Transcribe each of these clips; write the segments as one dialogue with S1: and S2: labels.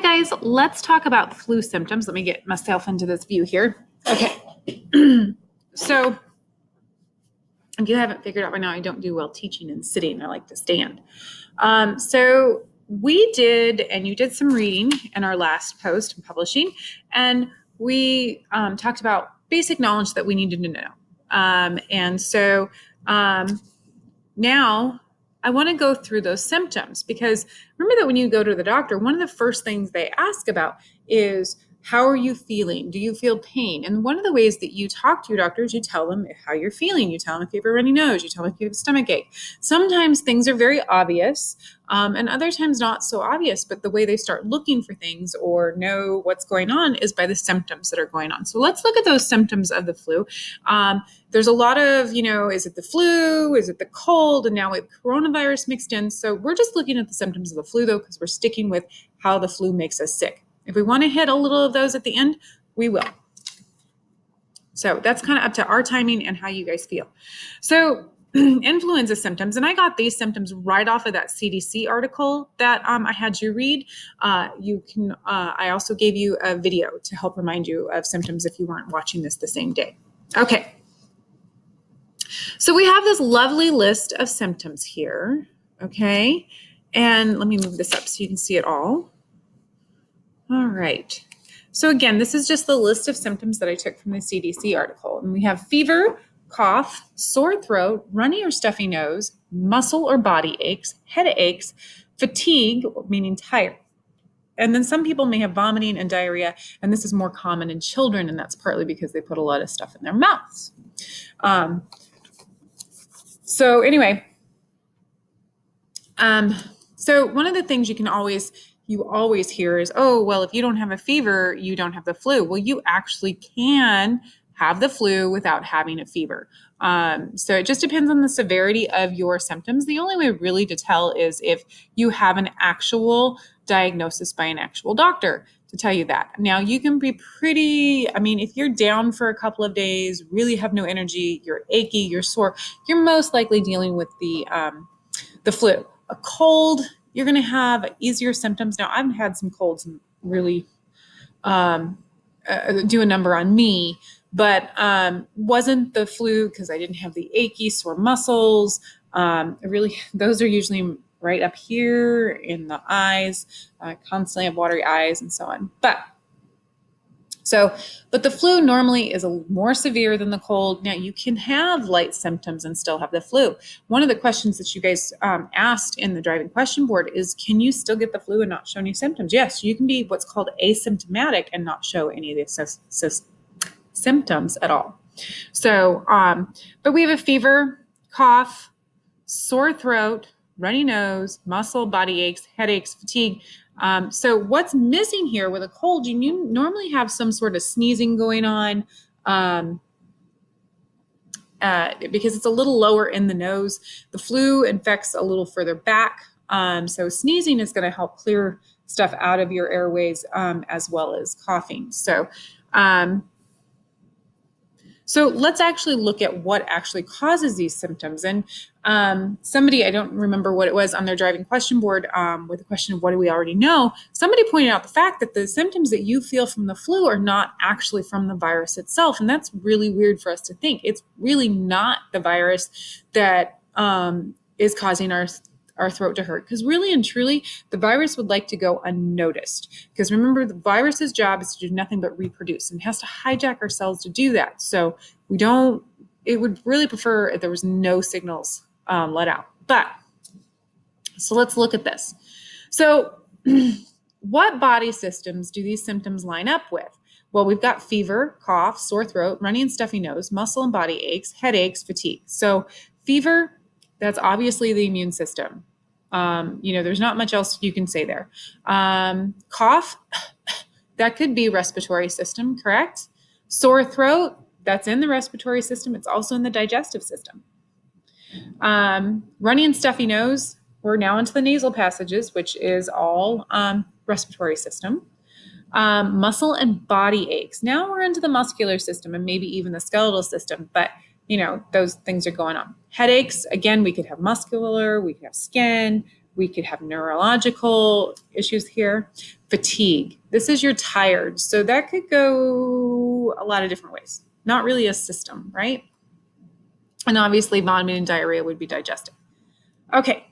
S1: Hi guys, let's talk about flu symptoms. Let me get myself into this view here. Okay. So if you haven't figured out by now, I don't do well teaching and sitting. I like to stand. So we did, and you did some reading in our last post and publishing, and we talked about basic knowledge that we needed to know. Now I want to go through those symptoms, because remember that when you go to the doctor, one of the first things they ask about is, how are you feeling? Do you feel pain? And one of the ways that you talk to your doctor is you tell them how you're feeling. You tell them if you have a runny nose. You tell them if you have a stomach ache. Sometimes things are very obvious, and other times not so obvious. But the way they start looking for things or know what's going on is by the symptoms that are going on. So let's look at those symptoms of the flu. There's a lot of, is it the flu? Is it the cold? And now with coronavirus mixed in. So we're just looking at the symptoms of the flu, though, because we're sticking with how the flu makes us sick. If we want to hit a little of those at the end, we will. So that's kind of up to our timing and how you guys feel. So influenza symptoms, and I got these symptoms right off of that CDC article that I had you read. I also gave you a video to help remind you of symptoms if you weren't watching this the same day. Okay. So we have this lovely list of symptoms here, okay? And let me move this up so you can see it all. All right. So again, this is just the list of symptoms that I took from the CDC article. And we have fever, cough, sore throat, runny or stuffy nose, muscle or body aches, headaches, fatigue, meaning tired. And then some people may have vomiting and diarrhea, and this is more common in children, and that's partly because they put a lot of stuff in their mouths. So anyway, so one of the things you always hear is, oh, well, if you don't have a fever, you don't have the flu. Well, you actually can have the flu without having a fever. So it just depends on the severity of your symptoms. The only way really to tell is if you have an actual diagnosis by an actual doctor to tell you that. Now, you can be if you're down for a couple of days, really have no energy, you're achy, you're sore, you're most likely dealing with the flu. A cold, you're going to have easier symptoms. Now, I've had some colds really do a number on me, but wasn't the flu because I didn't have the achy, sore muscles. Those are usually right up here in the eyes, constantly have watery eyes and so on. But the flu normally is more severe than the cold. Now, you can have light symptoms and still have the flu. One of the questions that you guys asked in the driving question board is, can you still get the flu and not show any symptoms? Yes, you can be what's called asymptomatic and not show any of the symptoms at all. So, but we have a fever, cough, sore throat, runny nose, muscle, body aches, headaches, fatigue. So what's missing here with a cold, you normally have some sort of sneezing going on because it's a little lower in the nose. The flu infects a little further back. So sneezing is going to help clear stuff out of your airways as well as coughing. So let's actually look at what actually causes these symptoms. And somebody, I don't remember what it was, on their driving question board with the question of what do we already know, somebody pointed out the fact that the symptoms that you feel from the flu are not actually from the virus itself. And that's really weird for us to think. It's really not the virus that is causing our throat to hurt, because really and truly the virus would like to go unnoticed, because remember, the virus's job is to do nothing but reproduce, and it has to hijack our cells to do that. So it would really prefer if there was no signals let out. So let's look at this. So what body systems do these symptoms line up with? Well, we've got fever, cough, sore throat, runny and stuffy nose, muscle and body aches, headaches, fatigue. So fever, that's obviously the immune system. There's not much else you can say there. Cough, that could be respiratory system, correct? Sore throat, that's in the respiratory system. It's also in the digestive system. Runny and stuffy nose, we're now into the nasal passages, which is all respiratory system. Muscle and body aches. Now we're into the muscular system and maybe even the skeletal system, but those things are going on. Headaches, again, we could have muscular, we could have skin, We could have neurological issues here. Fatigue. This is you're tired. So that could go a lot of different ways. Not really a system, right? And obviously vomiting and diarrhea would be digestive. Okay,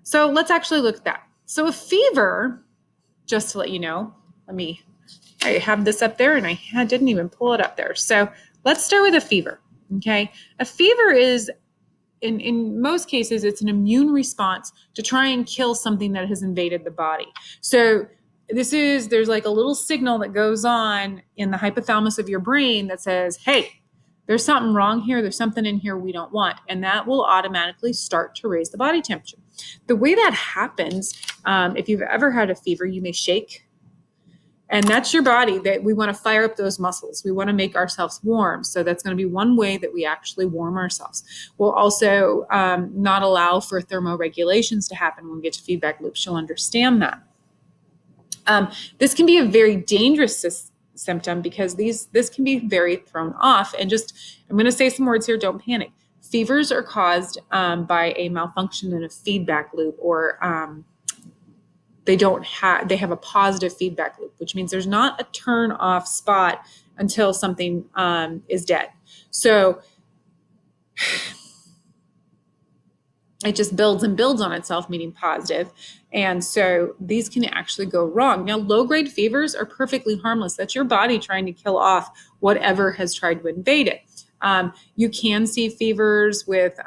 S1: so let's actually look at that. So a fever, just to let you know, I have this up there and I didn't even pull it up there. So let's start with a fever, okay? A fever is, in most cases, it's an immune response to try and kill something that has invaded the body. So there's like a little signal that goes on in the hypothalamus of your brain that says, hey, there's something wrong here. There's something in here we don't want. And that will automatically start to raise the body temperature. The way that happens, if you've ever had a fever, you may shake. And that's your body that we want to fire up those muscles. We want to make ourselves warm. So that's going to be one way that we actually warm ourselves. We'll also not allow for thermoregulations to happen when we get to feedback loops. You'll understand that. This can be a very dangerous symptom because this can be very thrown off. And I'm going to say some words here. Don't panic. Fevers are caused by a malfunction in a feedback loop, or they have a positive feedback loop, which means there's not a turn off spot until something is dead. So it just builds and builds on itself, meaning positive. And so these can actually go wrong. Now, low-grade fevers are perfectly harmless. That's your body trying to kill off whatever has tried to invade it. You can see fevers with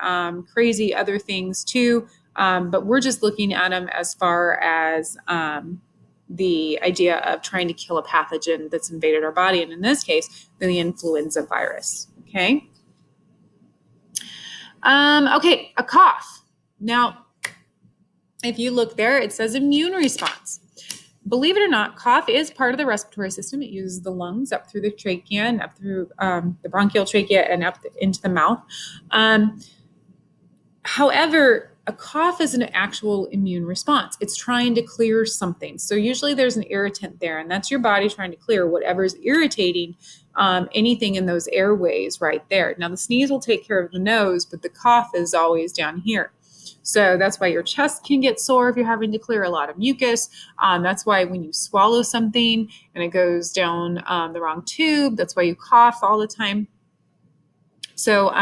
S1: crazy other things too, but we're just looking at them as far as the idea of trying to kill a pathogen that's invaded our body, and in this case, the influenza virus, okay? Okay, a cough. Now, if you look there, it says immune response. Believe it or not, cough is part of the respiratory system. It uses the lungs up through the trachea and up through the bronchial trachea and up into the mouth. However, a cough is an actual immune response. It's trying to clear something. So usually there's an irritant there, and that's your body trying to clear whatever's irritating anything in those airways right there. Now, the sneeze will take care of the nose, but the cough is always down here. So that's why your chest can get sore if you're having to clear a lot of mucus. That's why when you swallow something and it goes down the wrong tube, that's why you cough all the time. So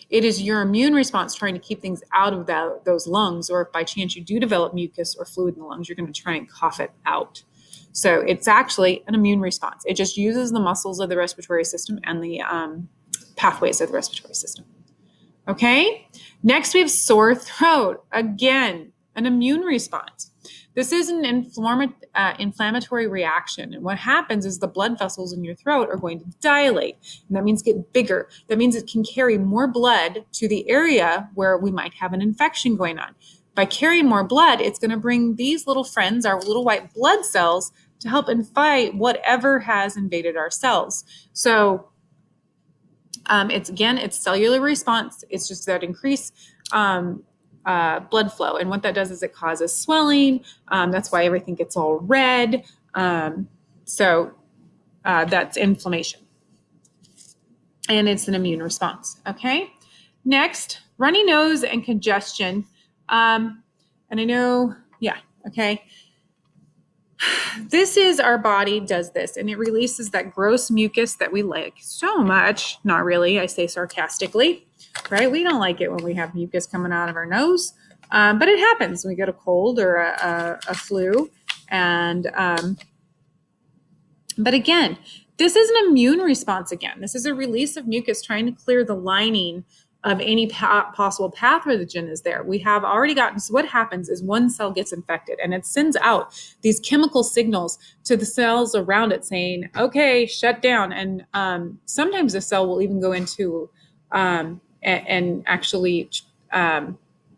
S1: it is your immune response trying to keep things out of those lungs, or if by chance you do develop mucus or fluid in the lungs, you're going to try and cough it out. So it's actually an immune response. It just uses the muscles of the respiratory system and the pathways of the respiratory system. Okay, next we have sore throat. Again, an immune response. This is an inflammatory reaction. And what happens is the blood vessels in your throat are going to dilate. And that means get bigger. That means it can carry more blood to the area where we might have an infection going on. By carrying more blood, it's going to bring these little friends, our little white blood cells, to help and fight whatever has invaded our cells. So it's cellular response. It's just that increased blood flow. And what that does is it causes swelling. That's why everything gets all red. So that's inflammation. And it's an immune response. Okay. Next, runny nose and congestion. And I know, yeah, okay. This is our body does this, and it releases that gross mucus that we like so much. Not really, I say sarcastically, right? We don't like it when we have mucus coming out of our nose, but it happens. We get a cold or a flu, and but again, this is an immune response. Again, this is a release of mucus trying to clear the lining of any possible pathogen is there. We have already gotten, so what happens is one cell gets infected and it sends out these chemical signals to the cells around it saying, okay, shut down. And sometimes the cell will even go into and actually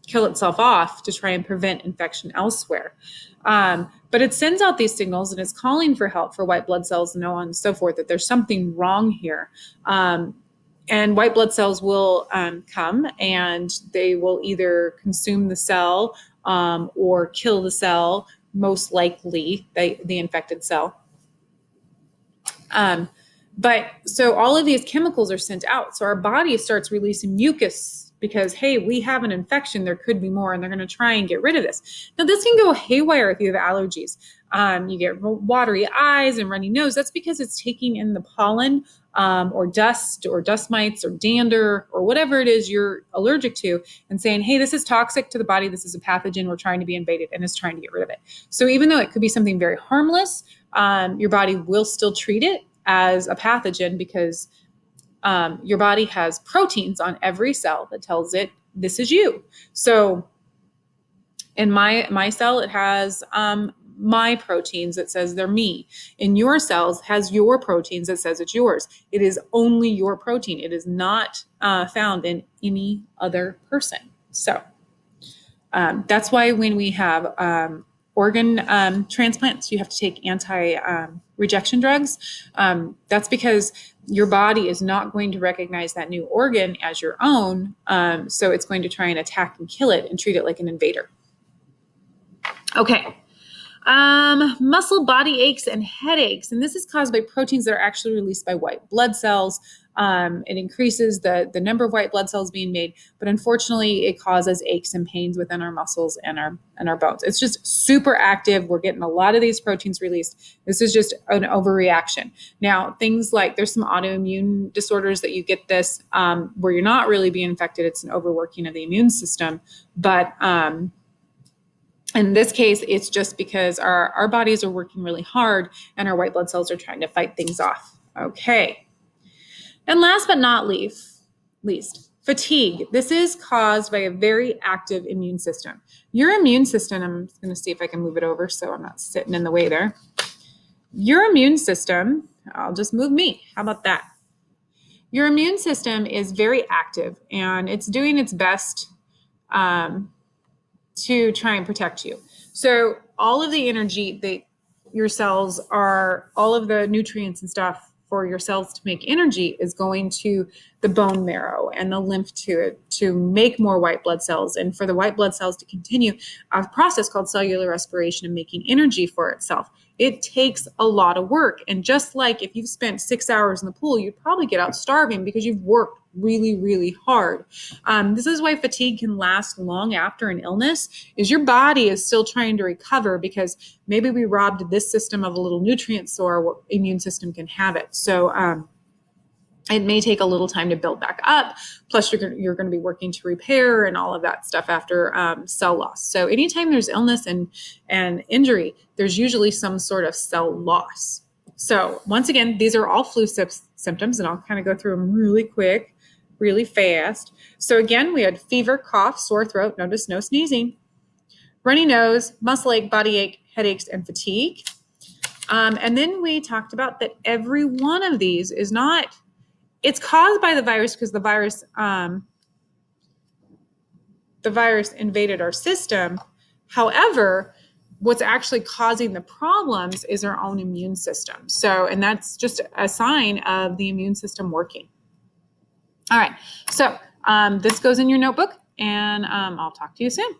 S1: kill itself off to try and prevent infection elsewhere. But it sends out these signals and it's calling for help for white blood cells and so on and so forth, that there's something wrong here. And white blood cells will come and they will either consume the cell or kill the cell, most likely the infected cell. But so all of these chemicals are sent out. So our body starts releasing mucus because, hey, we have an infection, there could be more, and they're going to try and get rid of this. Now, this can go haywire if you have allergies. You get watery eyes and runny nose. That's because it's taking in the pollen or dust mites or dander or whatever it is you're allergic to and saying, hey, this is toxic to the body. This is a pathogen. We're trying to be invaded, and it's trying to get rid of it. So even though it could be something very harmless, your body will still treat it as a pathogen because your body has proteins on every cell that tells it this is you. So in my cell, it has my proteins that says they're me. In your cells has your proteins that says it's yours. It is only your protein. It is not found in any other person. So that's why when we have organ transplants, you have to take anti-rejection drugs. That's because your body is not going to recognize that new organ as your own. So it's going to try and attack and kill it and treat it like an invader. Okay. Muscle body aches and headaches. And this is caused by proteins that are actually released by white blood cells. It increases the number of white blood cells being made, but unfortunately it causes aches and pains within our muscles and our bones. It's just super active. We're getting a lot of these proteins released. This is just an overreaction. Now, things like there's some autoimmune disorders that you get this where you're not really being infected. It's an overworking of the immune system. But in this case, it's just because our bodies are working really hard and our white blood cells are trying to fight things off. Okay. And last but not least, fatigue. This is caused by a very active immune system. Your immune system, I'm going to see if I can move it over so I'm not sitting in the way there. Your immune system, I'll just move me. How about that? Your immune system is very active and it's doing its best to try and protect you. So all of the energy that your cells are, all of the nutrients and stuff for your cells to make energy is going to the bone marrow and the lymph to make more white blood cells and for the white blood cells to continue a process called cellular respiration and making energy for itself. It takes a lot of work. And just like if you've spent 6 hours in the pool, you'd probably get out starving because you've worked really, really hard. This is why fatigue can last long after an illness, is your body is still trying to recover because maybe we robbed this system of a little nutrient so our immune system can have it. So it may take a little time to build back up. Plus, you're going to be working to repair and all of that stuff after cell loss. So anytime there's illness and injury, there's usually some sort of cell loss. So once again, these are all flu symptoms, and I'll kind of go through them really quick, really fast. So again, we had fever, cough, sore throat, notice no sneezing, runny nose, muscle ache, body ache, headaches, and fatigue. And then we talked about that every one of these is not, it's caused by the virus because the virus invaded our system. However, what's actually causing the problems is our own immune system. So, and that's just a sign of the immune system working. All right, so this goes in your notebook, and I'll talk to you soon.